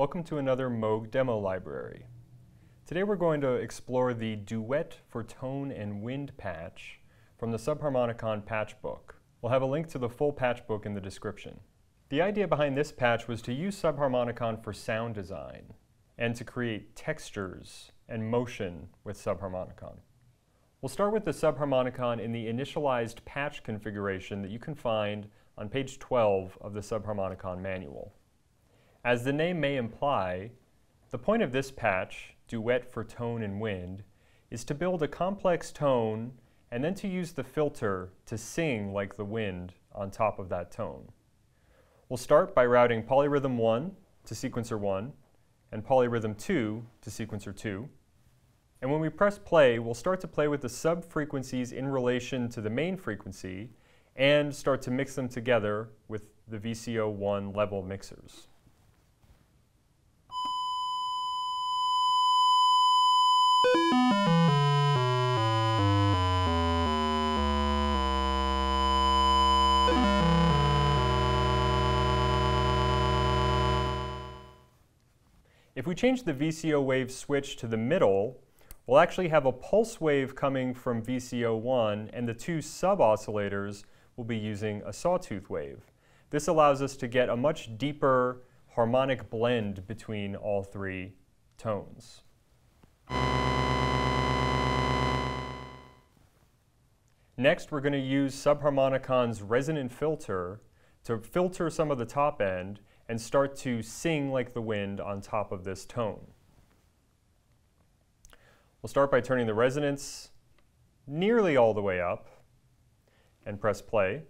Welcome to another Moog demo library. Today we're going to explore the Duet for Tone and Wind patch from the Subharmonicon patch book. We'll have a link to the full patch book in the description. The idea behind this patch was to use Subharmonicon for sound design and to create textures and motion with Subharmonicon. We'll start with the Subharmonicon in the initialized patch configuration that you can find on page 12 of the Subharmonicon manual. As the name may imply, the point of this patch, Duet for Tone and Wind, is to build a complex tone and then to use the filter to sing like the wind on top of that tone. We'll start by routing polyrhythm 1 to sequencer 1 and polyrhythm 2 to sequencer 2. And when we press play, we'll start to play with the sub-frequencies in relation to the main frequency and start to mix them together with the VCO1 level mixers. If we change the VCO wave switch to the middle, we'll actually have a pulse wave coming from VCO1, and the two sub-oscillators will be using a sawtooth wave. This allows us to get a much deeper harmonic blend between all three tones. Next, we're going to use Subharmonicon's resonant filter to filter some of the top end and start to sing like the wind on top of this tone. We'll start by turning the resonance nearly all the way up and press play.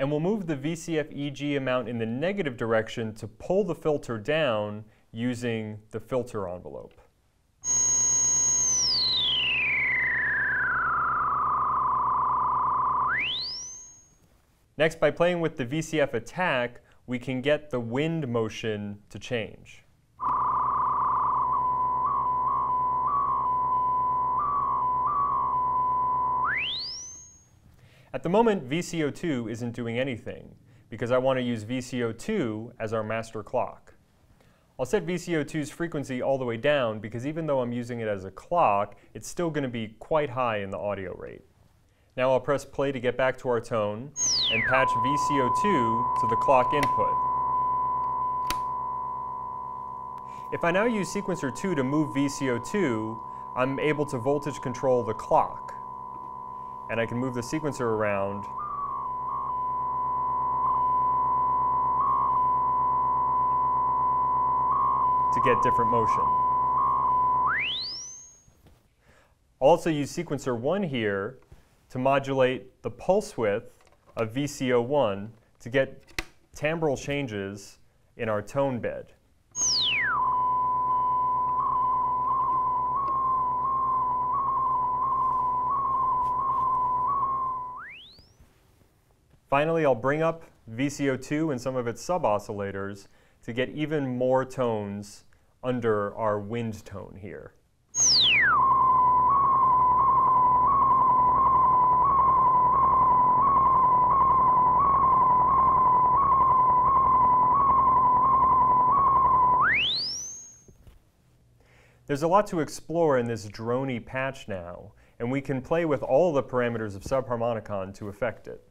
And we'll move the VCF-EG amount in the negative direction to pull the filter down using the filter envelope. Next, by playing with the VCF attack, we can get the wind motion to change. At the moment, VCO2 isn't doing anything because I want to use VCO2 as our master clock. I'll set VCO2's frequency all the way down because even though I'm using it as a clock, it's still going to be quite high in the audio rate. Now I'll press play to get back to our tone and patch VCO2 to the clock input. If I now use sequencer 2 to move VCO2, I'm able to voltage control the clock. And I can move the sequencer around to get different motion. I'll also use sequencer 1 here to modulate the pulse width of VCO1 to get timbral changes in our tone bed. Finally, I'll bring up VCO2 and some of its sub-oscillators to get even more tones under our wind tone here. There's a lot to explore in this droney patch now, and we can play with all the parameters of Subharmonicon to affect it.